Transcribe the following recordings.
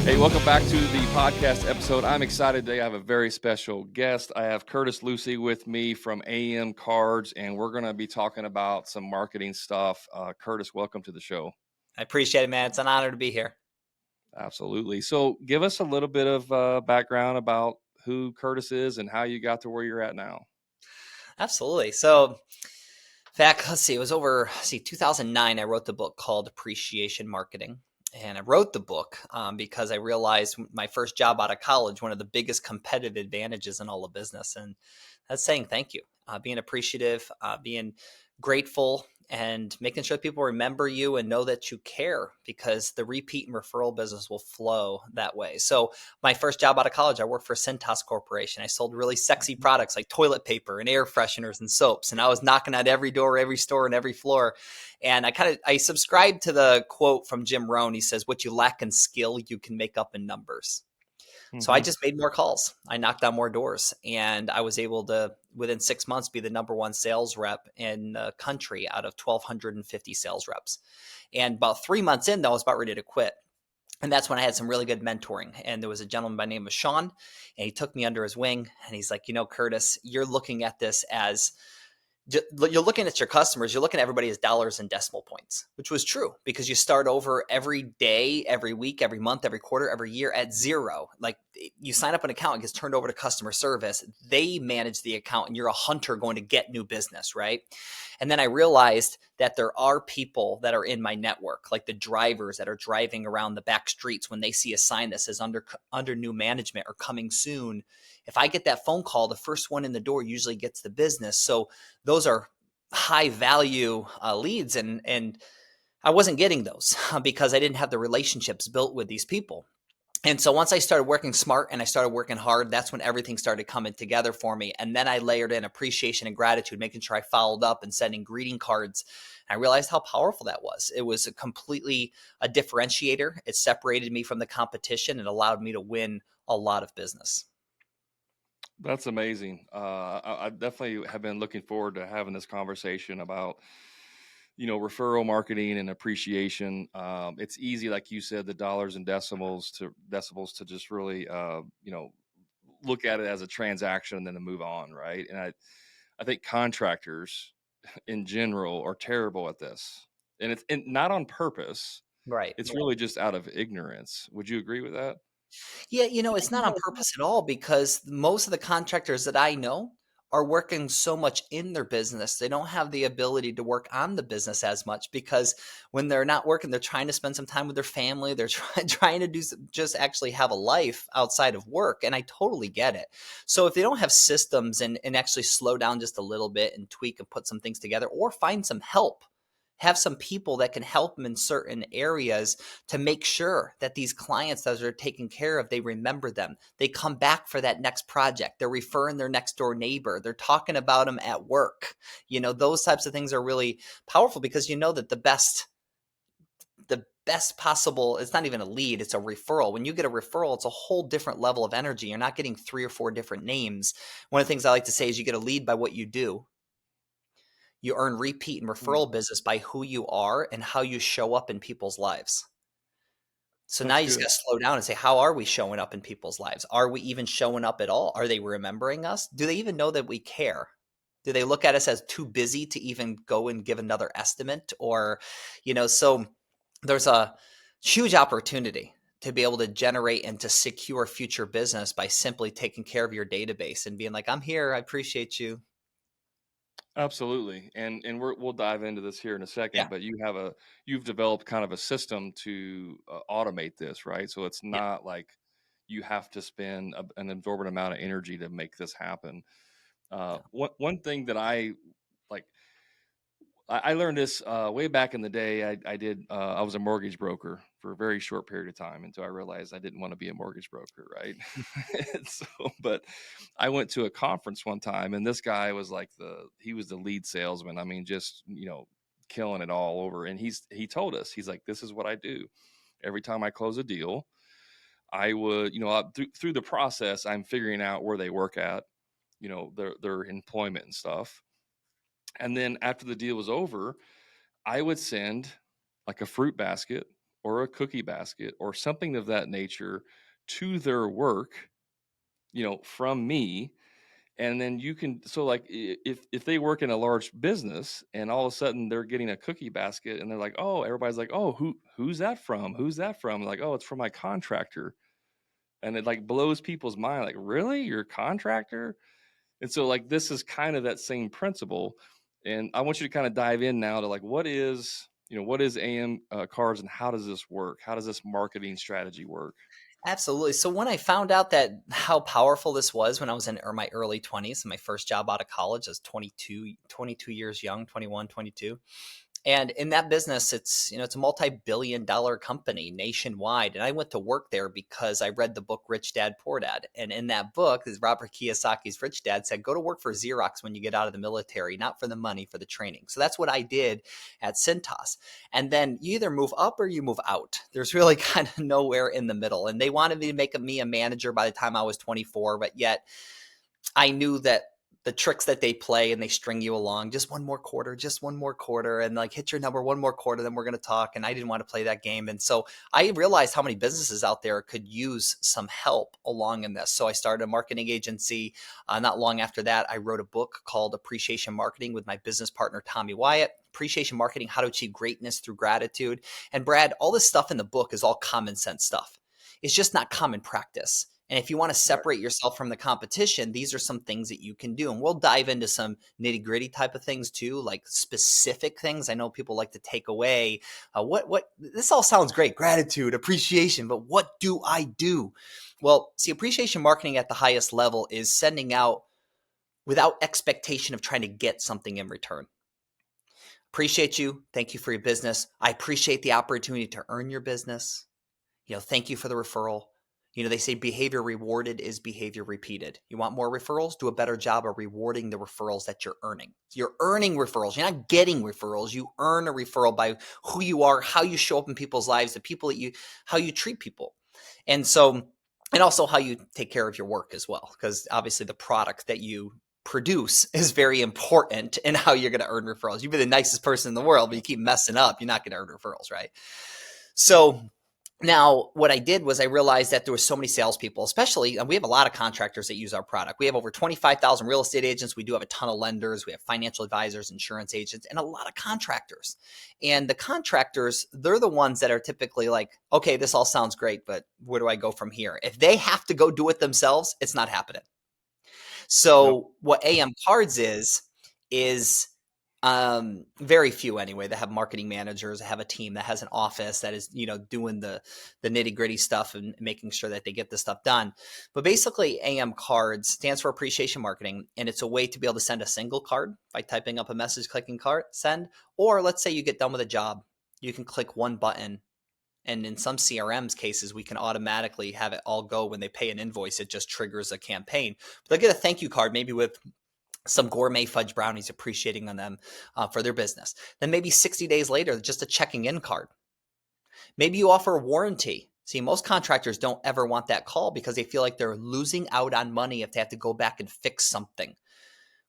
Hey, welcome back to the podcast episode. I'm excited today. I have a very special guest. I have Curtis Lewsey with me from AM Cards, and we're going to be talking about some marketing stuff. Curtis, welcome to the show. I appreciate it, man. It's an honor to be here. Absolutely. So give us a little bit of background about who Curtis is and how you got to where you're at now. Absolutely. So, in fact, it was over 2009. I wrote the book called Appreciation Marketing. And I wrote the book because I realized my first job out of college, one of the biggest competitive advantages in all of business. And that's saying thank you, being appreciative, being grateful, and making sure people remember you and know that you care, because the repeat and referral business will flow that way. So my first job out of college, I worked for Cintas Corporation. I sold really sexy products like toilet paper and air fresheners and soaps. And I was knocking at every door, every store, and every floor. And I subscribed to the quote from Jim Rohn. He says, "What you lack in skill, you can make up in numbers." So I just made more calls. I knocked on more doors, and I was able to, within 6 months, be the number one sales rep in the country out of 1,250 sales reps. And about 3 months in, though, I was about ready to quit. And that's when I had some really good mentoring. And there was a gentleman by the name of Sean, and he took me under his wing. And he's like, Curtis, you're looking at this as, you're looking at your customers, you're looking at everybody as dollars and decimal points, which was true, because you start over every day, every week, every month, every quarter, every year at zero. Like, you sign up an account, it gets turned over to customer service. They manage the account, and you're a hunter going to get new business, right? And then I realized that there are people that are in my network, like the drivers that are driving around the back streets when they see a sign that says under new management or coming soon. If I get that phone call, the first one in the door usually gets the business. So those are high value leads. And I wasn't getting those because I didn't have the relationships built with these people. And so once I started working smart and I started working hard, that's when everything started coming together for me. And then I layered in appreciation and gratitude, making sure I followed up and sending greeting cards. I realized how powerful that was. It was completely a differentiator. It separated me from the competition and allowed me to win a lot of business. That's amazing. I definitely have been looking forward to having this conversation about referral marketing and appreciation. It's easy, like you said, the dollars and decimals to just really look at it as a transaction and then to move on, right? And I think contractors in general are terrible at this, and it's not on purpose. Right. It's really just out of ignorance. Would you agree with that? Yeah, it's not on purpose at all, because most of the contractors that I know are working so much in their business. They don't have the ability to work on the business as much, because when they're not working, they're trying to spend some time with their family. They're trying to just actually have a life outside of work. And I totally get it. So if they don't have systems and actually slow down just a little bit and tweak and put some things together, or find some help, have some people that can help them in certain areas to make sure that these clients that are taken care of, they remember them. They come back for that next project. They're referring their next door neighbor. They're talking about them at work. Those types of things are really powerful, because that the best possible, it's not even a lead, it's a referral. When you get a referral, it's a whole different level of energy. You're not getting 3 or 4 different names. One of the things I like to say is you get a lead by what you do. You earn repeat and referral business by who you are and how you show up in people's lives. So now That's you just good. got to slow down and say, how are we showing up in people's lives? Are we even showing up at all? Are they remembering us? Do they even know that we care? Do they look at us as too busy to even go and give another estimate? Or, so there's a huge opportunity to be able to generate and to secure future business by simply taking care of your database and being like, I'm here. I appreciate you. Absolutely. And we'll dive into this here in a Yeah. second, but you've developed kind of a system to automate this, right? So it's Yeah. not like you have to spend an absorbent amount of energy to make this happen. Yeah. One thing that like, I learned this way back in the day. I was a mortgage broker for a very short period of time until I realized I didn't want to be a mortgage broker, right? But I went to a conference one time, and this guy was he was the lead salesman. I mean, just killing it all over. And he told us, he's like, this is what I do. Every time I close a deal, I would, through the process, I'm figuring out where they work at, their employment and stuff. And then after the deal was over, I would send like a fruit basket or a cookie basket or something of that nature to their work, from me. And then you can, so like if they work in a large business and all of a sudden they're getting a cookie basket and they're like, oh, everybody's like, oh, who's that from? Who's that from? Like, oh, it's from my contractor. And it like blows people's mind, like, really? You're a contractor? And so like this is kind of that same principle. And I want you to kind of dive in now to like what is AM cards and how does this work? How does this marketing strategy work? Absolutely. So when I found out that how powerful this was when I was in my early 20s, my first job out of college, I was 22 years young, 21, 22. And in that business, it's a multi-billion dollar company nationwide. And I went to work there because I read the book Rich Dad, Poor Dad. And in that book, as Robert Kiyosaki's Rich Dad said, go to work for Xerox when you get out of the military, not for the money, for the training. So that's what I did at Cintas. And then you either move up or you move out. There's really kind of nowhere in the middle. And they wanted me to make me a manager by the time I was 24, but yet I knew that the tricks that they play and they string you along, just one more quarter, and like hit your number one more quarter, then we're going to talk. And I didn't want to play that game. And so I realized how many businesses out there could use some help along in this. So I started a marketing agency. Not long after that, I wrote a book called Appreciation Marketing with my business partner, Tommy Wyatt. Appreciation Marketing, How to Achieve Greatness Through Gratitude. And Brad, all this stuff in the book is all common sense stuff. It's just not common practice. And if you want to Right. separate yourself from the competition, these are some things that you can do. And we'll dive into some nitty gritty type of things too, like specific things. I know people like to take away this all sounds great, gratitude, appreciation, but what do I do? Well, see, appreciation marketing at the highest level is sending out without expectation of trying to get something in return. Appreciate you. Thank you for your business. I appreciate the opportunity to earn your business. Thank you for the referral. They say behavior rewarded is behavior repeated. You want more referrals? Do a better job of rewarding the referrals that you're earning. You're earning referrals. You're not getting referrals. You earn a referral by who you are, how you show up in people's lives, the people how you treat people. And so, and also how you take care of your work as well, because obviously the product that you produce is very important in how you're going to earn referrals. You'd be the nicest person in the world, but you keep messing up, you're not going to earn referrals, right? So now, what I did was I realized that there were so many salespeople, especially, and we have a lot of contractors that use our product. We have over 25,000 real estate agents. We do have a ton of lenders. We have financial advisors, insurance agents, and a lot of contractors. And the contractors, they're the ones that are typically like, okay, this all sounds great, but where do I go from here? If they have to go do it themselves, it's not happening. Nope. So what AM Cards is very few anyway that have marketing managers, that have a team that has an office that is, doing the nitty gritty stuff and making sure that they get this stuff done. But basically AM Cards stands for appreciation marketing. And it's a way to be able to send a single card by typing up a message, clicking card, send, or let's say you get done with a job, you can click one button. And in some CRM's cases, we can automatically have it all go when they pay an invoice. It just triggers a campaign. But they'll get a thank you card, maybe with some gourmet fudge brownies appreciating on them for their business. Then maybe 60 days later, just a checking in card. Maybe you offer a warranty. See, most contractors don't ever want that call because they feel like they're losing out on money if they have to go back and fix something.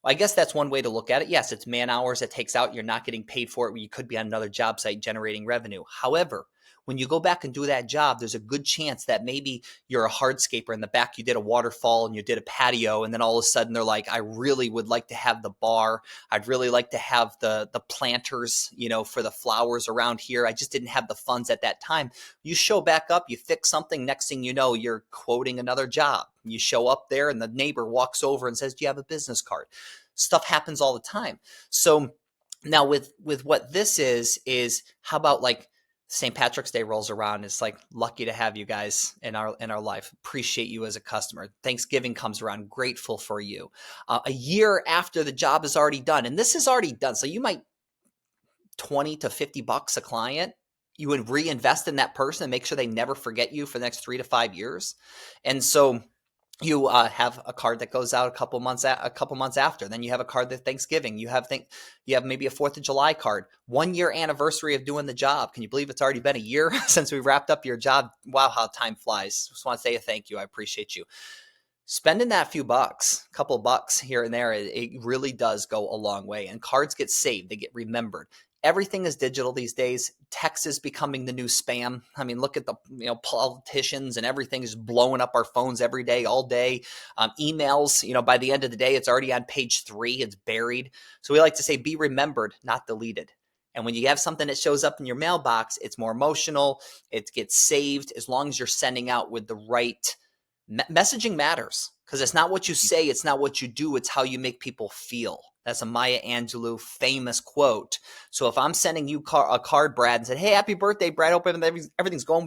Well, I guess that's one way to look at it. Yes, it's man hours it takes out. You're not getting paid for it. You could be on another job site generating revenue. However, when you go back and do that job, there's a good chance that maybe you're a hardscaper in the back. You did a waterfall and you did a patio. And then all of a sudden they're like, I really would like to have the bar. I'd really like to have the planters, for the flowers around here. I just didn't have the funds at that time. You show back up, you fix something. Next thing you know, you're quoting another job. You show up there and the neighbor walks over and says, do you have a business card? Stuff happens all the time. So now with what this is how about like St. Patrick's Day rolls around. It's like lucky to have you guys in our life. Appreciate you as a customer. Thanksgiving comes around. Grateful for you. A year after the job is already done, and this is already done, so you might $20 to $50 a client. You would reinvest in that person and make sure they never forget you for the next 3 to 5 years. And so you have a card that goes out a couple months after. Then you have a card that Thanksgiving. You have maybe a 4th of July card. 1 year anniversary of doing the job. Can you believe it's already been a year since we wrapped up your job? Wow, how time flies. Just want to say a thank you. I appreciate you. Spending that few bucks, a couple of bucks here and there, it really does go a long way. And cards get saved. They get remembered. everything is digital these days. Text is becoming the new spam. I mean, look at the politicians and everything is blowing up our phones every day, all day. Emails, by the end of the day, it's already on page 3. It's buried. So we like to say, be remembered, not deleted. And when you have something that shows up in your mailbox, it's more emotional. It gets saved as long as you're sending out with the right messaging matters, because it's not what you say, it's not what you do, it's how you make people feel. That's a Maya Angelou famous quote. So if I'm sending you a card, Brad, and said, hey, happy birthday, Brad, hope everything's going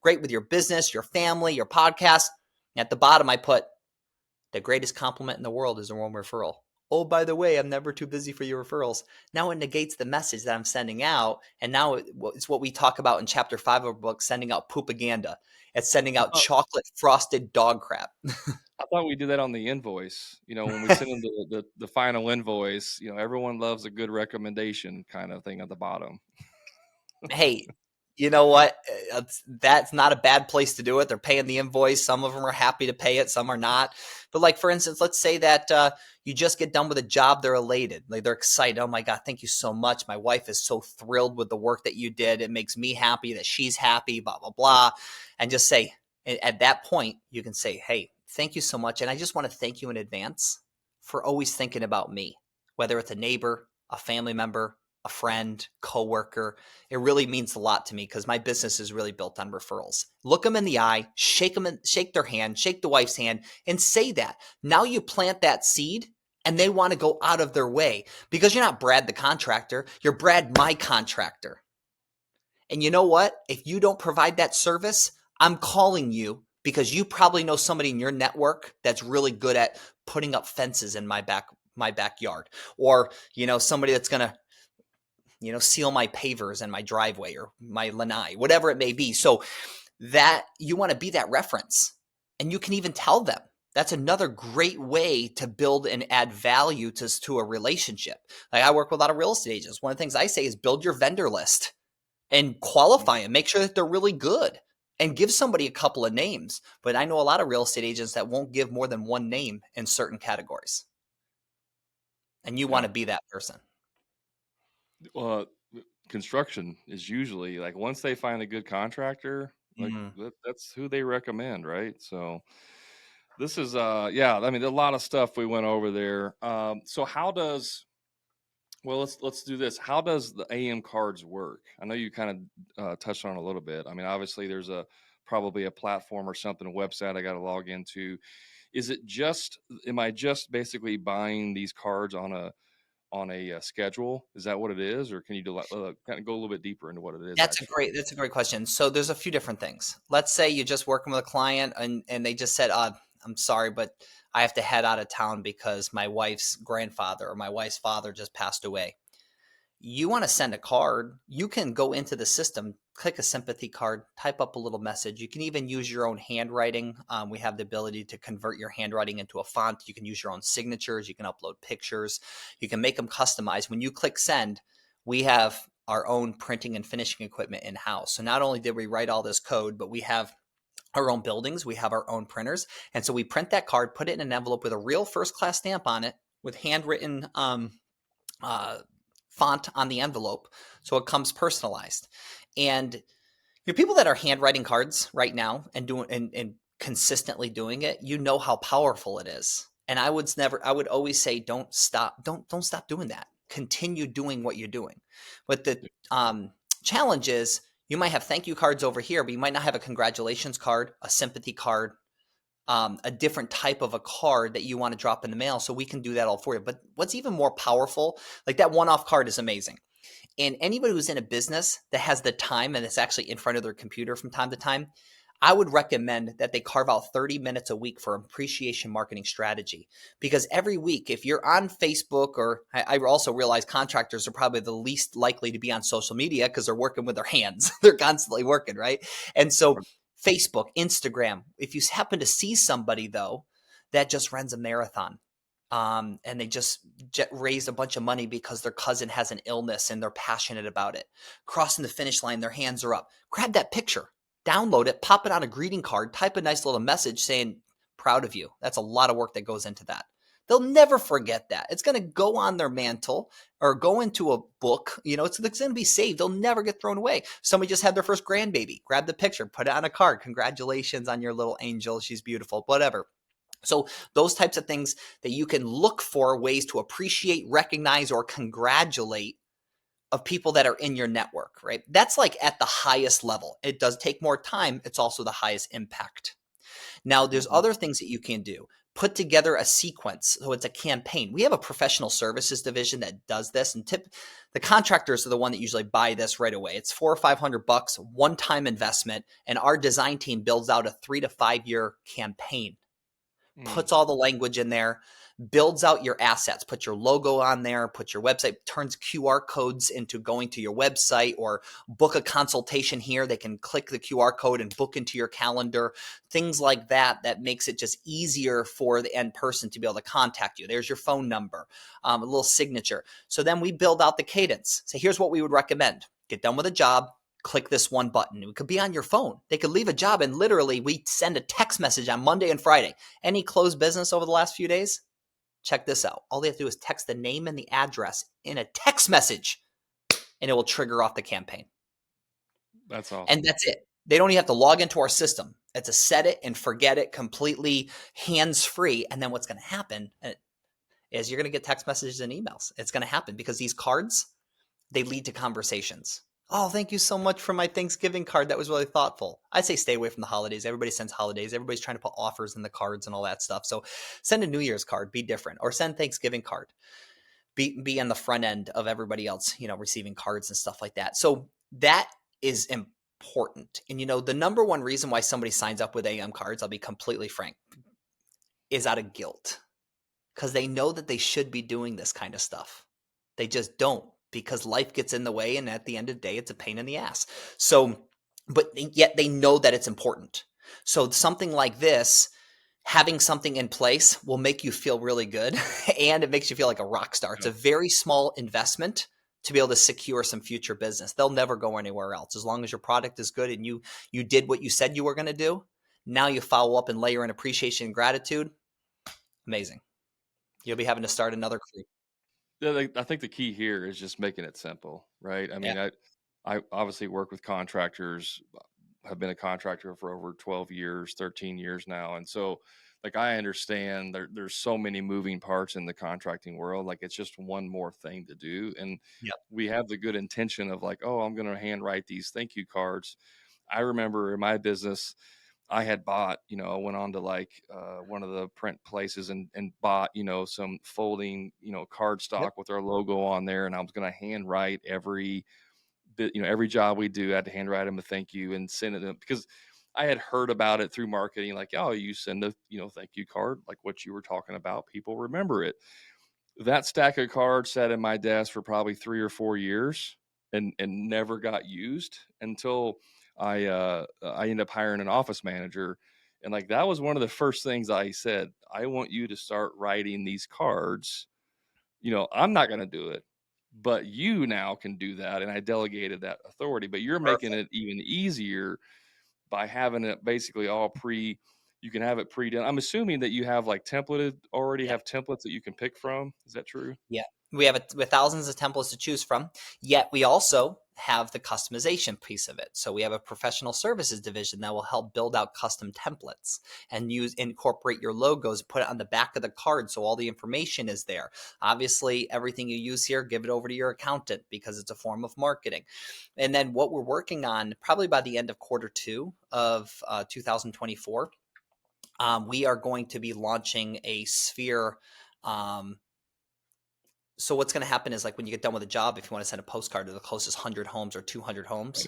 great with your business, your family, your podcast. At the bottom, I put, the greatest compliment in the world is a warm referral. Oh, by the way, I'm never too busy for your referrals. Now it negates the message that I'm sending out. And now it's what we talk about in chapter 5 of our book, sending out poopaganda. It's sending out chocolate frosted dog crap. I thought we did that on the invoice. When we send them the final invoice, everyone loves a good recommendation kind of thing at the bottom. Hey, you know what? That's not a bad place to do it. They're paying the invoice. Some of them are happy to pay it. Some are not. But like, for instance, let's say that you just get done with a job. They're elated. Like, they're excited. Oh my God, thank you so much. My wife is so thrilled with the work that you did. It makes me happy that she's happy, blah, blah, blah. And just say, at that point, you can say, hey, thank you so much. And I just want to thank you in advance for always thinking about me, whether it's a neighbor, a family member, a friend, coworker. It really means a lot to me because my business is really built on referrals. Look them in the eye, shake their hand, shake the wife's hand, and say that. Now you plant that seed and they want to go out of their way because you're not Brad the contractor, you're Brad my contractor. And you know what? If you don't provide that service, I'm calling you because you probably know somebody in your network that's really good at putting up fences in my backyard, or somebody that's going to seal my pavers in my driveway or my lanai, whatever it may be. So that you want to be that reference, and you can even tell them. That's another great way to build and add value to a relationship. Like, I work with a lot of real estate agents. One of the things I say is build your vendor list and qualify them, make sure that they're really good, and give somebody a couple of names. But I know a lot of real estate agents that won't give more than one name in certain categories. And you want to be that person. Construction is usually like, once they find a good contractor, like that's who they recommend, right? So this is I mean, a lot of stuff we went over there. So let's do this. How does the AM cards work? I know you kind of touched on it a little bit. I mean, obviously there's probably a platform or something, a website I got to log into. Am I just basically buying these cards on a schedule? Is that what it is, or can you kind of go a little bit deeper into what it is? That's a great question. So there's a few different things. Let's say you're just working with a client and they just said, I'm sorry, but I have to head out of town because my wife's grandfather or my wife's father just passed away. You want to send a card, you can go into the system, click a sympathy card, type up a little message. You can even use your own handwriting. We have the ability to convert your handwriting into a font. You can use your own signatures. You can upload pictures. You can make them customized. When you click send, we have our own printing and finishing equipment in-house. So not only did we write all this code, but we have our own buildings. We have our own printers. And so we print that card, put it in an envelope with a real first-class stamp on it with handwritten font on the envelope, so it comes personalized. And people that are handwriting cards right now and doing and consistently doing it, how powerful it is. And I would always say, don't stop doing that. Continue doing what you're doing. But the challenge is, you might have thank you cards over here, but you might not have a congratulations card, a sympathy card, a different type of a card that you want to drop in the mail. So we can do that all for you. But what's even more powerful, like that one-off card is amazing. And anybody who's in a business that has the time and it's actually in front of their computer from time to time, I would recommend that they carve out 30 minutes a week for appreciation marketing strategy. Because every week, if you're on Facebook, or I also realize contractors are probably the least likely to be on social media because they're working with their hands. They're constantly working, right? And so Facebook, Instagram, if you happen to see somebody, though, that just runs a marathon, and they just raised a bunch of money because their cousin has an illness and they're passionate about it, crossing the finish line, their hands are up, grab that picture, download it, pop it on a greeting card, type a nice little message saying, proud of you. That's a lot of work that goes into that. They'll never forget that. It's going to go on their mantle or go into a book. It's going to be saved. They'll never get thrown away. Somebody just had their first grandbaby. Grab the picture, put it on a card. Congratulations on your little angel. She's beautiful, whatever. So those types of things that you can look for ways to appreciate, recognize, or congratulate of people that are in your network, right? That's like at the highest level. It does take more time. It's also the highest impact. Now, there's Mhm. other things that you can do. Put together a sequence. So it's a campaign. We have a professional services division that does this, and the contractors are the one that usually buy this right away. It's $400 or $500, one-time investment, and our design team builds out a 3 to 5 year campaign, Mm. puts all the language in there, builds out your assets, put your logo on there, put your website, turns QR codes into going to your website, or book a consultation here. They can click the QR code and book into your calendar, things like that. That makes it just easier for the end person to be able to contact you. There's your phone number, a little signature. So then we build out the cadence. So here's what we would recommend. Get done with a job, click this one button. It could be on your phone. They could leave a job and literally we send a text message on Monday and Friday. Any closed business over the last few days? Check this out. All they have to do is text the name and the address in a text message, and it will trigger off the campaign. That's And awesome. that's it. They don't even have to log into our system. It's a set it and forget it, completely hands-free. And then what's going to happen is you're going to get text messages and emails. It's going to happen because these cards, they lead to conversations. Oh, thank you so much for my Thanksgiving card. That was really thoughtful. I say stay away from the holidays. Everybody sends holidays. Everybody's trying to put offers in the cards and all that stuff. So send a New Year's card, be different, or send Thanksgiving card. Be on the front end of everybody else, receiving cards and stuff like that. So that is important. And the number one reason why somebody signs up with AM cards, I'll be completely frank, is out of guilt, because they know that they should be doing this kind of stuff. They just don't, because life gets in the way, and at the end of the day, it's a pain in the ass. So, but yet they know that it's important. So something like this, having something in place will make you feel really good, and it makes you feel like a rock star. It's Yeah. a very small investment to be able to secure some future business. They'll never go anywhere else as long as your product is good and you did what you said you were going to do. Now you follow up and layer in appreciation and gratitude. Amazing. You'll be having to start another crew. Yeah, I think the key here is just making it simple, right? I Yeah. mean, I obviously work with contractors. Have been a contractor for over 12 years, 13 years now, and so like I understand there's so many moving parts in the contracting world. Like it's just one more thing to do, and Yep. we have the good intention of like, oh, I'm going to handwrite these thank you cards. I remember in my business, I had bought, I went on to like one of the print places and bought, some folding, card Yep. stock with our logo on there. And I was going to handwrite every bit, every job we do, I had to handwrite them a thank you and send it to them because I had heard about it through marketing. Like, oh, you send a, thank you card, like what you were talking about. People remember it. That stack of cards sat in my desk for probably 3 or 4 years and never got used until I ended up hiring an office manager, and, like, that was one of the first things I said, "I want you to start writing these cards. I'm not gonna do it, but you now can do that," and I delegated that authority, but you're making Perfect. it even easier by having it basically all you can have it pre-done. I'm assuming that you have, like, already Yeah. have templates that you can pick from. Is that true? Yeah. We have with thousands of templates to choose from, yet we also have the customization piece of it. So we have a professional services division that will help build out custom templates and incorporate your logos, put it on the back of the card so all the information is there. Obviously, everything you use here, give it over to your accountant because it's a form of marketing. And then what we're working on, probably by the end of Q2 of 2024, we are going to be launching a Sphere. So what's going to happen is, like, when you get done with a job, if you want to send a postcard to the closest 100 homes or 200 Right, homes,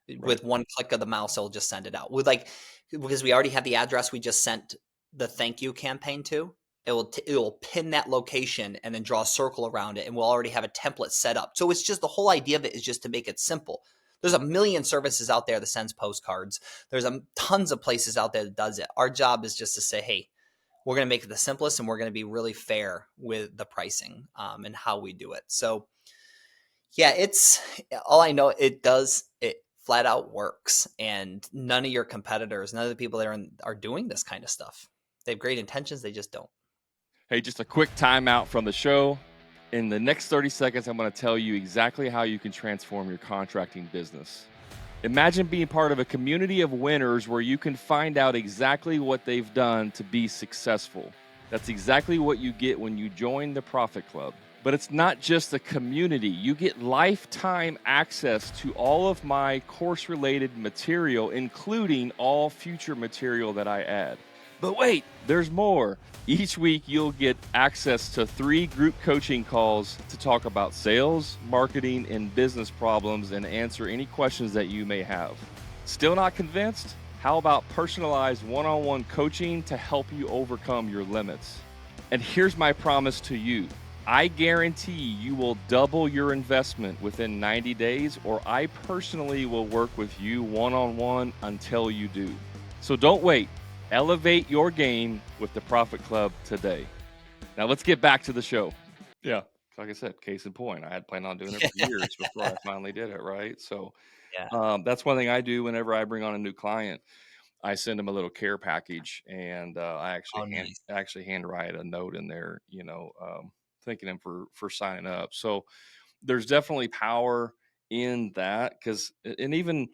right. with one click of the mouse, it'll just send it out. With, like, because we already have the address we just sent the thank you campaign to, it will pin that location and then draw a circle around it, and we'll already have a template set up. So it's just, the whole idea of it is just to make it simple. There's a million services out there that sends postcards. There's tons of places out there that does it. Our job is just to say, hey, we're going to make it the simplest, and we're going to be really fair with the pricing, and how we do it. So yeah, it's all I know. It flat out works, and none of your competitors, none of the people that are doing this kind of stuff. They have great intentions. They just don't. Hey, just a quick timeout from the show. In the next 30 seconds, I'm going to tell you exactly how you can transform your contracting business. Imagine being part of a community of winners where you can find out exactly what they've done to be successful. That's exactly what you get when you join the Profit Club. But it's not just a community, you get lifetime access to all of my course related material, including all future material that I add. But wait, there's more. Each week, you'll get access to 3 group coaching calls to talk about sales, marketing, and business problems and answer any questions that you may have. Still not convinced? How about personalized one-on-one coaching to help you overcome your limits? And here's my promise to you. I guarantee you will double your investment within 90 days, or I personally will work with you one-on-one until you do. So don't wait. Elevate your game with the Profit Club today. Now let's get back to the show. Yeah, like I said, case in point, I had planned on doing it for years before I finally did it, right? So Yeah. that's one thing I do whenever I bring on a new client. I send them a little care package, and I Oh, nice. actually handwrite a note in there, thanking them for signing up. So there's definitely power in that, because, and even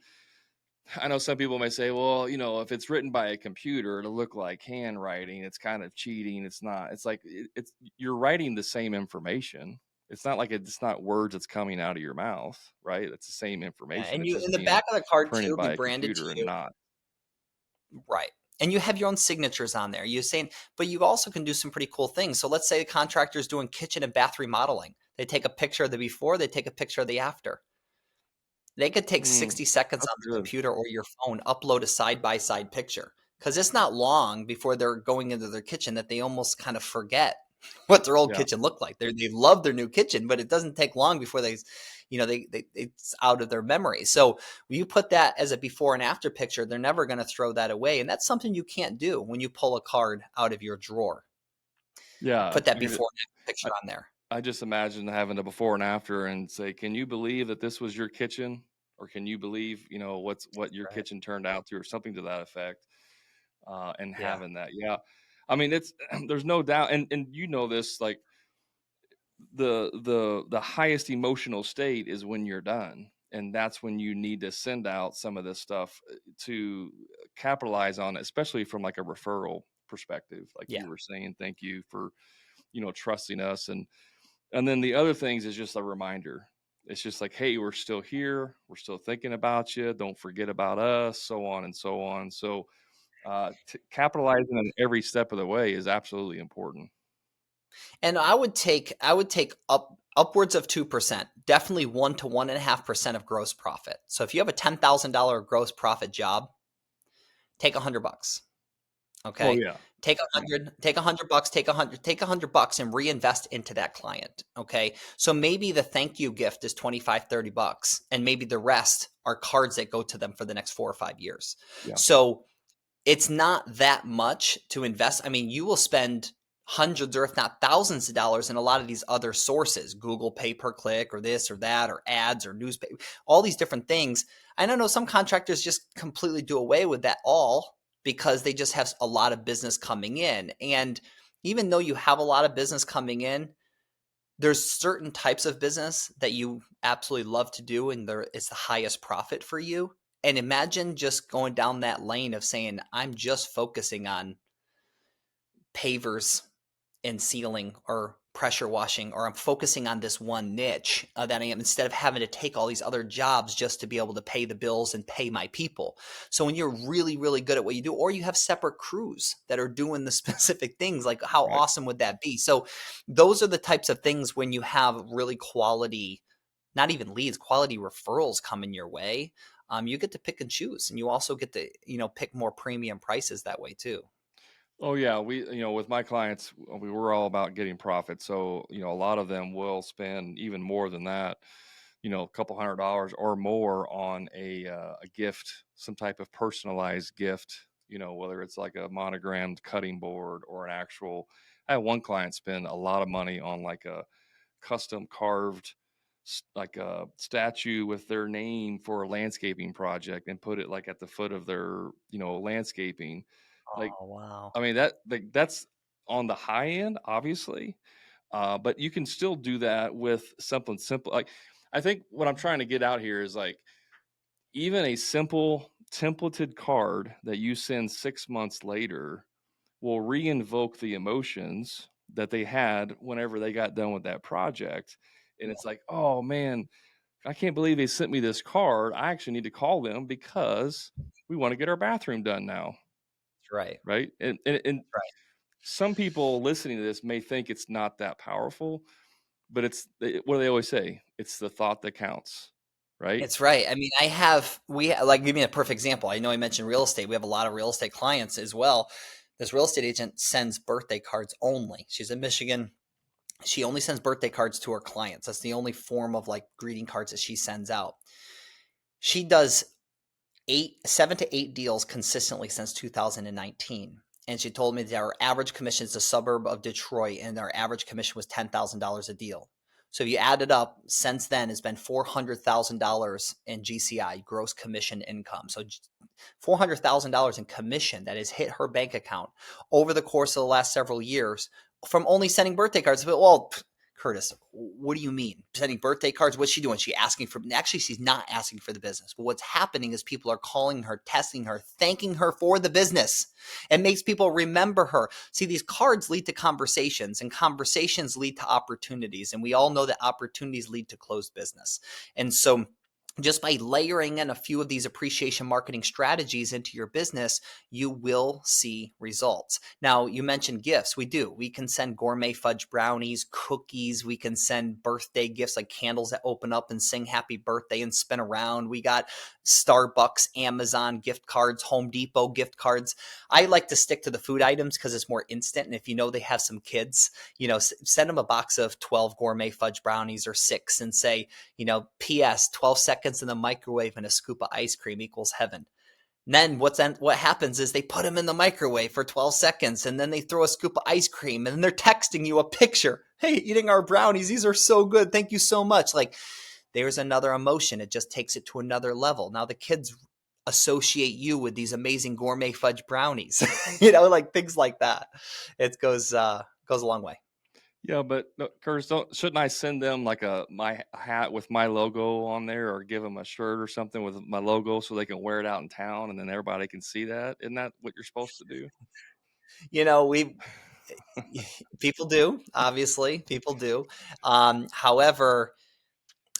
I know some people may say, well, if it's written by a computer, it'll look like handwriting. It's kind of cheating. It's not. It's like it's you're writing the same information. It's not like it's not words that's coming out of your mouth, right? It's the same Yeah, information. and It's you just in the being back of the card too, printed it'll be by a branded to computer and you. not. Right. And you have your own signatures on there. You're saying, but you also can do some pretty cool things. So let's say the contractor's doing kitchen and bath remodeling. They take a picture of the before, they take a picture of the after. They could take Mm, 60 seconds that's on the good. computer or your phone, upload a side by side picture. Because it's not long before they're going into their kitchen that they almost kind of forget what their old Yeah. kitchen looked like. They love their new kitchen, but it doesn't take long before it's out of their memory. So when you put that as a before and after picture, they're never going to throw that away. And that's something you can't do when you pull a card out of your drawer. Yeah. Put that I mean, before and after I, picture on there. I just imagine having a before and after and say, can you believe that this was your kitchen? Or can you believe, what your Right. kitchen turned out to, or something to that effect? And Yeah. having that. Yeah. I mean, it's there's no doubt, and this, like the highest emotional state is when you're done, and that's when you need to send out some of this stuff to capitalize on it, especially from like a referral perspective, like Yeah. you were saying. Thank you for trusting us, and then the other things is just a reminder. It's just like, hey, we're still here, we're still thinking about you, don't forget about us, so on and so on. So capitalizing on every step of the way is absolutely important. And I would take upwards of 2%, definitely 1 to 1.5% of gross profit. So if you have a $10,000 gross profit job, take $100. Oh Okay. yeah. Take a Yeah. hundred, take $100, take $100 and reinvest into that client. Okay. So maybe the thank you gift is 25, $30, and maybe the rest are cards that go to them for the next 4 or 5 years. Yeah. So it's not that much to invest. I mean, you will spend hundreds or if not thousands of dollars in a lot of these other sources, Google pay per click or this or that, or ads or newspaper, all these different things. I don't know, some contractors just completely do away with that all because they just have a lot of business coming in. And even though you have a lot of business coming in, there's certain types of business that you absolutely love to do and it's the highest profit for you. And imagine just going down that lane of saying, I'm just focusing on pavers and sealing or pressure washing, or I'm focusing on this one niche that I am, instead of having to take all these other jobs just to be able to pay the bills and pay my people. So when you're really, really good at what you do, or you have separate crews that are doing the specific things, like how Right. awesome would that be? So those are the types of things when you have really quality, not even leads, quality referrals coming your way. You get to pick and choose, and you also get to, pick more premium prices that way too. Oh yeah, we with my clients, we were all about getting profit. So a lot of them will spend even more than that, a couple $100 or more on a gift, some type of personalized gift. Whether it's like a monogrammed cutting board or an actual. I had one client spend a lot of money on like a custom carved like a statue with their name for a landscaping project, and put it like at the foot of their landscaping, like, Oh, wow. I mean, that's on the high end, obviously, but you can still do that with something simple. Like, I think what I'm trying to get out here is like even a simple templated card that you send 6 months later will reinvoke the emotions that they had whenever they got done with that project. And it's like, oh man, I can't believe they sent me this card. I actually need to call them because we want to get our bathroom done now. Right. Right. And Right. some people listening to this may think it's not that powerful, but what do they always say? It's the thought that counts. Right. It's right. I mean, like, give me a perfect example. I know I mentioned real estate. We have a lot of real estate clients as well. This real estate agent sends birthday cards only. She's in Michigan. She only sends birthday cards to her clients. That's the only form of like greeting cards that she sends out. She does 7 to 8 deals consistently since 2019. And she told me that our average commission is a suburb of Detroit, and our average commission was $10,000 a deal. So if you add it up, since then it's been $400,000 in GCI, gross commission income. So $400,000 in commission that has hit her bank account over the course of the last several years from only sending birthday cards. But, well, Curtis, what do you mean? Sending birthday cards? What's she doing? She asking for, actually, she's not asking for the business. But what's happening is people are calling her, testing her, thanking her for the business. It makes people remember her. See, these cards lead to conversations, and conversations lead to opportunities. And we all know that opportunities lead to closed business. And so just by layering in a few of these appreciation marketing strategies into your business, you will see results. Now, you mentioned gifts. We do. We can send gourmet fudge brownies, cookies. We can send birthday gifts like candles that open up and sing happy birthday and spin around. We got Starbucks, Amazon gift cards, Home Depot gift cards. I like to stick to the food items because it's more instant. And if you know they have some kids, send them a box of 12 gourmet fudge brownies or 6 and say, PS, 12 seconds in the microwave and a scoop of ice cream equals heaven. And then what happens is they put them in the microwave for 12 seconds, and then they throw a scoop of ice cream, and then they're texting you a picture. Hey, eating our brownies. These are so good. Thank you so much. Like, there's another emotion. It just takes it to another level. Now the kids associate you with these amazing gourmet fudge brownies, like things like that. It goes a long way. Yeah, but no, Curtis, shouldn't I send them like my hat with my logo on there, or give them a shirt or something with my logo so they can wear it out in town and then everybody can see that? Isn't that what you're supposed to do? We people do, obviously, people do. However,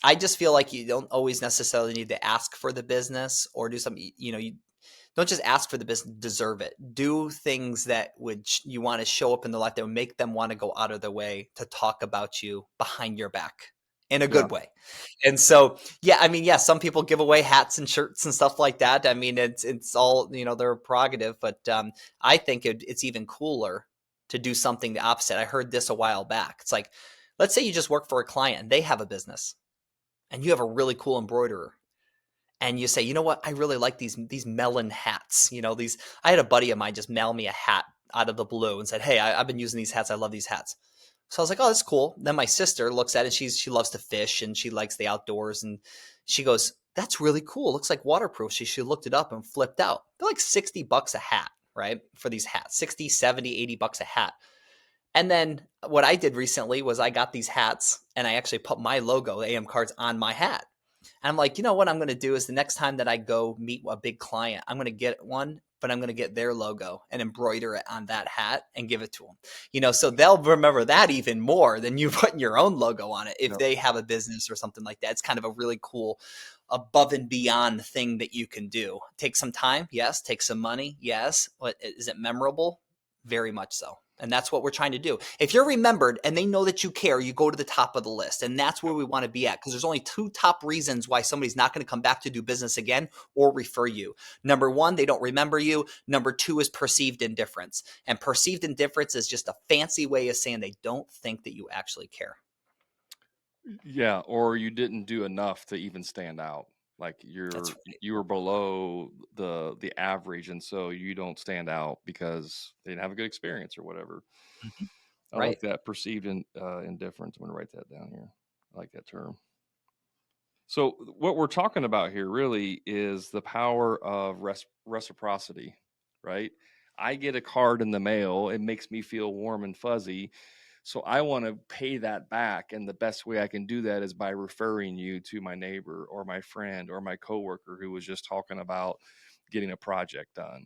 I just feel like you don't always necessarily need to ask for the business or do something. You don't just ask for the business, deserve it. Do things that you want to show up in their life that would make them want to go out of their way to talk about you behind your back in a Yeah. good way. And so, yeah, I mean, yeah, some people give away hats and shirts and stuff like that. I mean, it's all, their prerogative, but I think it's even cooler to do something the opposite. I heard this a while back. It's like, let's say you just work for a client and they have a business and you have a really cool embroiderer, and you say, you know what, I really like these melon hats. These, I had a buddy of mine just mail me a hat out of the blue and said, hey, I've been using these hats. I love these hats. So I was like, oh, that's cool. Then my sister looks at it. She loves to fish and she likes the outdoors. And she goes, that's really cool. It looks like waterproof. She looked it up and flipped out. They're like $60 a hat, right? For these hats, 60, 70, $80 a hat. And then what I did recently was I got these hats and I actually put my logo, AM cards, on my hat. And I'm like, you know what I'm going to do is the next time that I go meet a big client, I'm going to get one, but I'm going to get their logo and embroider it on that hat and give it to them. So they'll remember that even more than you putting your own logo on it if Yep. they have a business or something like that. It's kind of a really cool above and beyond thing that you can do. Take some time, yes. Take some money, yes. But is it memorable? Very much so. And that's what we're trying to do. If you're remembered and they know that you care, you go to the top of the list. And that's where we want to be at, because there's only 2 top reasons why somebody's not going to come back to do business again or refer you. Number 1, they don't remember you. Number 2 is perceived indifference. And perceived indifference is just a fancy way of saying they don't think that you actually care. Yeah, or you didn't do enough to even stand out. Like That's you were below the average, and so you don't stand out because they didn't have a good experience or whatever. right. Mhm. I Right. like that perceived indifference. I'm gonna write that down here. I like that term. So what we're talking about here really is the power of reciprocity, right? I get a card in the mail. It makes me feel warm and fuzzy. So I want to pay that back. And the best way I can do that is by referring you to my neighbor or my friend or my coworker who was just talking about getting a project done.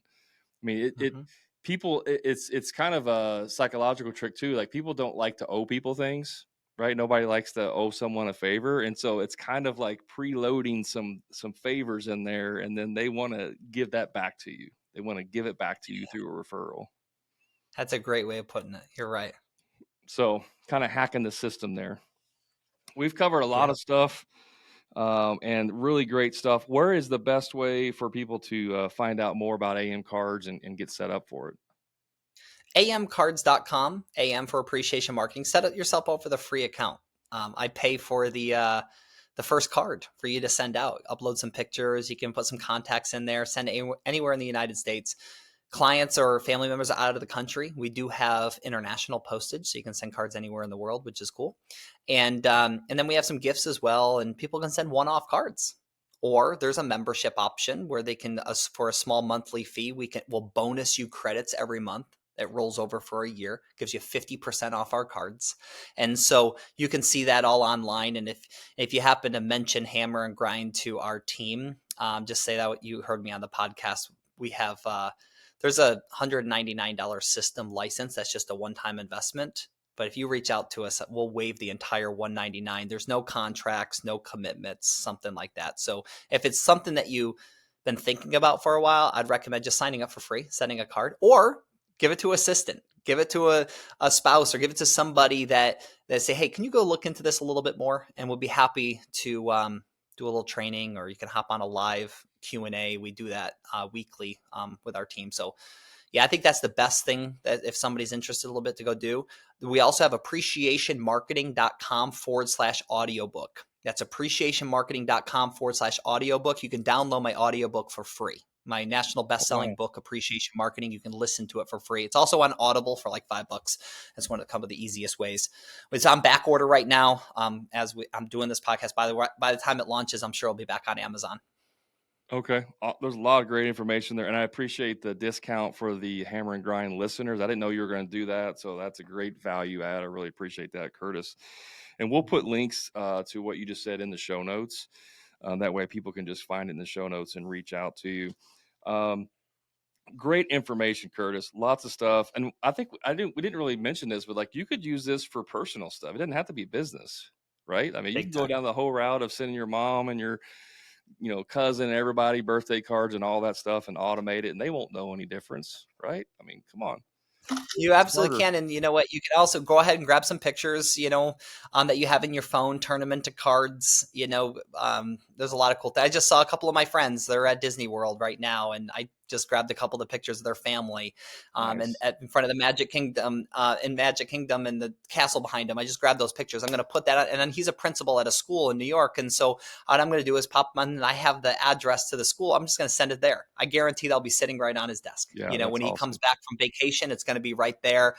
I mean, Mhm. it's kind of a psychological trick too. Like people don't like to owe people things, right? Nobody likes to owe someone a favor, and so it's kind of like preloading some favors in there, and then they want to give that back to you. They want to give it back to you through a referral. That's a great way of putting it. You're right. So kind of hacking the system there. We've covered a lot Yeah. of stuff and really great stuff. Where is the best way for people to find out more about AM cards and get set up for it? amcards.com, AM for appreciation marketing. Set it yourself up with a free account. I pay for the first card for you to send out. Upload some pictures. You can put some contacts in there. Send it anywhere in the United States. Clients or family members out of the country, we do have international postage, so you can send cards anywhere in the world, which is cool. And then we have some gifts as well, and people can send one-off cards. Or there's a membership option where they can, for a small monthly fee, we'll bonus you credits every month. It rolls over for a year, gives you 50% off our cards. And so you can see that all online. And if you happen to mention Hammer and Grind to our team, just say that you heard me on the podcast. We have there's a $199 system license. That's just a one-time investment. But if you reach out to us, we'll waive the entire $199. There's no contracts, no commitments, something like that. So if it's something that you've been thinking about for a while, I'd recommend just signing up for free, sending a card, or give it to an assistant, give it to a spouse, or give it to somebody that say, hey, can you go look into this a little bit more? And we'll be happy to do a little training, or you can hop on a live Q&A. We do that weekly with our team. So yeah, I think that's the best thing that if somebody's interested a little bit to go do. We also have appreciationmarketing.com/audiobook. That's appreciationmarketing.com/audiobook. You can download my audiobook for free. My national Oh, best-selling wow. book, Appreciation Marketing. You can listen to it for free. It's also on Audible for like $5. That's one of the easiest ways. It's on back order right now. I'm doing this podcast. By the time it launches, I'm sure it'll be back on Amazon. Okay. There's a lot of great information there, and I appreciate the discount for the Hammer and Grind listeners. I didn't know you were going to do that, so that's a great value add. I really appreciate that, Curtis. And we'll put links to what you just said in the show notes. That way, people can just find it in the show notes and reach out to you. Um, Great information, Curtis. Lots of stuff, and I think we didn't really mention this, but like you could use this for personal stuff. It doesn't have to be business, right? I mean, you can Big go time. down the whole route of sending your mom and your cousin, everybody, birthday cards and all that stuff and automate it and they won't know any difference, right? I mean, come on. You absolutely Smarter. can. And you know what? You can also go ahead and grab some pictures, that you have in your phone, turn them into cards. There's a lot of cool things. I just saw a couple of my friends. They're at Disney World right now. And I just grabbed a couple of the pictures of their family and Nice. in front of the Magic Kingdom, in Magic Kingdom and the castle behind them. I just grabbed those pictures. I'm going to put that out. And then he's a principal at a school in New York. And so what I'm going to do is pop them on, and I have the address to the school. I'm just going to send it there. I guarantee they'll be sitting right on his desk. Yeah, that's When he comes awesome. back from vacation, it's going to be right there.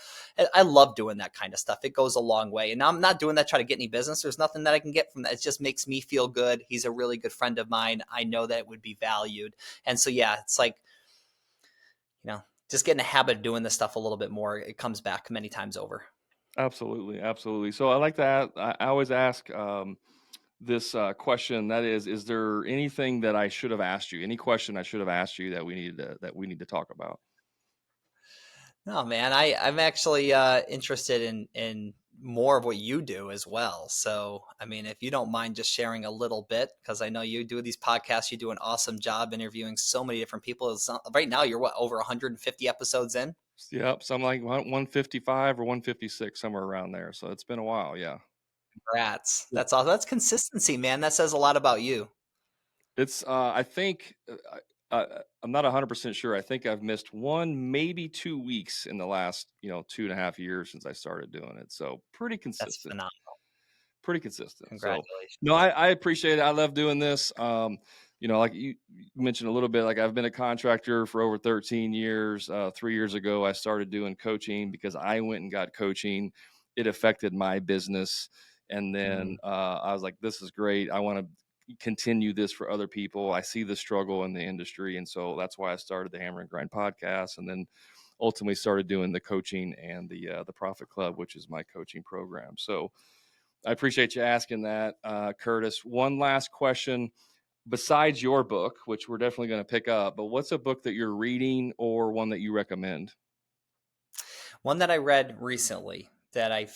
I love doing that kind of stuff. It goes a long way. And I'm not doing that to try to get any business. There's nothing that I can get from that. It just makes me feel good. He's a really good friend of mine. I know that it would be valued. And so, yeah, it's like, just getting a habit of doing this stuff a little bit more. It comes back many times over. Absolutely, absolutely. So I like that. I always ask this question. That is there anything that I should have asked you? Any question I should have asked you that we need to talk about? No, man, I'm actually interested in more of what you do as well. So, I mean, if you don't mind just sharing a little bit, because I know you do these podcasts, you do an awesome job interviewing so many different people. Right now, you're over 150 episodes in. Yep, so I'm like 155 or 156, somewhere around there. So it's been a while. Yeah. Congrats. That's awesome. That's consistency, man. That says a lot about you. It's I think I'm not 100% sure. I think I've missed 1, maybe 2 weeks in the last 2.5 years since I started doing it. So pretty That's consistent, phenomenal. pretty consistent. So no, Congratulations. I appreciate it. I love doing this. Like you mentioned a little bit, like I've been a contractor for over 13 years. 3 years ago, I started doing coaching because I went and got coaching. It affected my business. And then Mm, I was like, this is great. I want to, continue this for other people. I see the struggle in the industry. And so that's why I started the Hammer and Grind podcast, and then ultimately started doing the coaching and the Profit Club, which is my coaching program. So I appreciate you asking that, Curtis. One last question. Besides your book, which we're definitely going to pick up, but what's a book that you're reading or one that you recommend? One that I read recently that I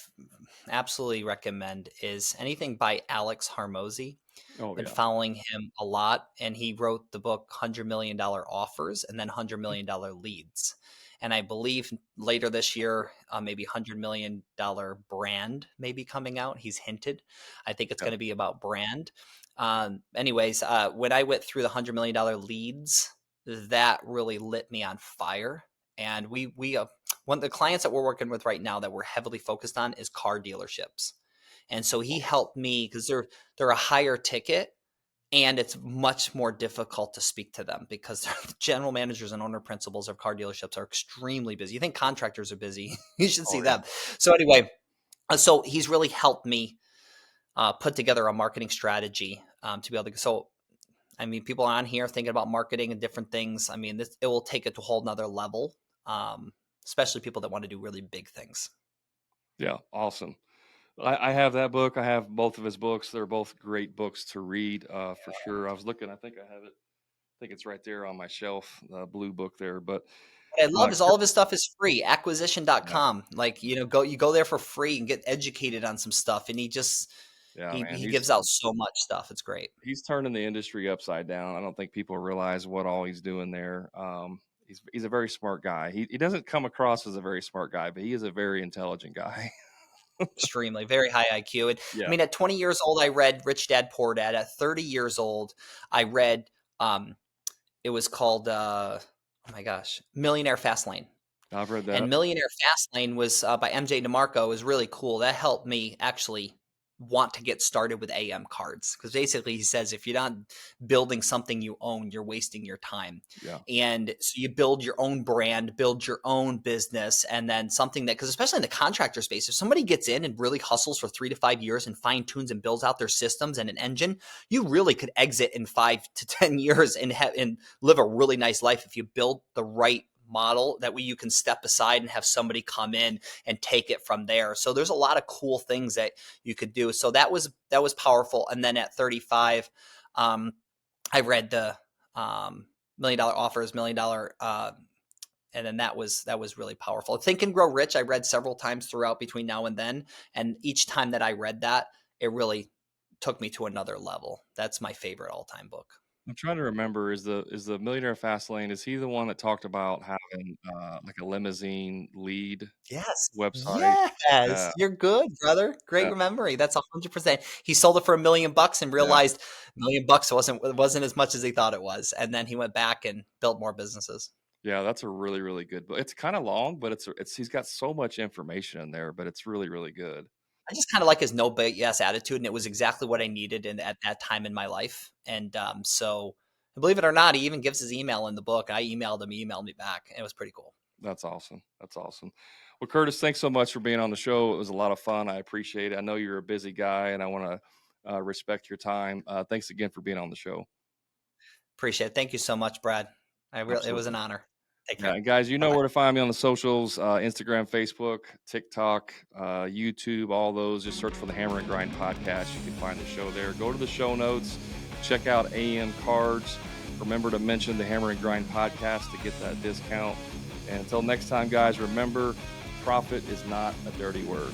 absolutely recommend is anything by 𝐓𝐢𝐦𝐻𝐬𝐿. Oh Been yeah. following him a lot, and he wrote the book $100 Million Offers and then $100 Million Leads. And I believe later this year, maybe $100 Million Brand may be coming out. He's hinted. I think it's Yeah. going to be about brand. Anyways, when I went through the $100 Million Leads, that really lit me on fire. And we one of the clients that we're working with right now that we're heavily focused on is car dealerships. And so he helped me because they're a higher ticket, and it's much more difficult to speak to them because the general managers and owner principals of car dealerships are extremely busy. You think contractors are busy? You should see Oh yeah. them. So anyway, so he's really helped me put together a marketing strategy to be able to. So I mean, people on here thinking about marketing and different things. I mean, it will take it to a whole nother level, especially people that want to do really big things. Yeah. Awesome. I have that book. I have both of his books. They're both great books to read, for sure. I was looking. I think I have it. I think it's right there on my shelf, the blue book there. But What I love is Cur- all of his stuff is free. yeah, Acquisition.com. Like, you go there for free and get educated on some stuff. And yeah, man, he gives out so much stuff. It's great. he's turning the industry upside down. I don't think people realize what all he's doing there. He's a very smart guy. He doesn't come across as a very smart guy, but he is a very intelligent guy. Extremely, very high IQ. And I Yeah. mean, at 20 years old, I read Rich Dad Poor Dad. At 30 years old, I read it was called oh my gosh, Millionaire Fastlane. I've read And that. Millionaire Fastlane was by MJ DeMarco. It was really cool. That helped me actually want to get started with AM cards because basically he says if you're not building something you own, you're wasting your time. Yeah. And so you build your own brand, build your own business, and then something that, because especially in the contractor space, if somebody gets in and really hustles for 3 to 5 years and fine tunes and builds out their systems and an engine, you really could exit in 5 to 10 years and live a really nice life if you build the right model. That way you can step aside and have somebody come in and take it from there. So there's a lot of cool things that you could do. So that was powerful. And then at 35, I read the $1 Million Offers, $1 Million, and then that was really powerful. Think and Grow Rich, I read several times throughout between now and then, and each time that I read that, it really took me to another level. That's my favorite all-time book. I'm trying to remember, is the Millionaire Fastlane, is he the one that talked about having like a limousine lead Yes. website? Yes. Yeah. You're good, brother. Yeah. Great memory. That's 100%. He sold it for $1 million and Yeah. realized $1 million wasn't as much as he thought it was. And then he went back and built more businesses. Yeah, that's a really, really good book. It's kind of long, but it's he's got so much information in there, but it's really, really good. I just kind of like his no BS attitude, and it was exactly what I needed at that time in my life. And so, believe it or not, he even gives his email in the book. I emailed him, he emailed me back, and it was pretty cool. That's awesome. That's awesome. Well, Curtis, thanks so much for being on the show. It was a lot of fun. I appreciate it. I know you're a busy guy, and I want to respect your time. Thanks again for being on the show. Appreciate it. Thank you so much, Brad. It was an Absolutely. honor. Take Yeah, care. and guys, you Bye know bye. where to find me on the socials, Instagram, Facebook, TikTok, YouTube, all those. Just search for the Hammer and Grind podcast. You can find the show there. Go to the show notes, check out AM cards. Remember to mention the Hammer and Grind podcast to get that discount. And until next time, guys, remember, profit is not a dirty word.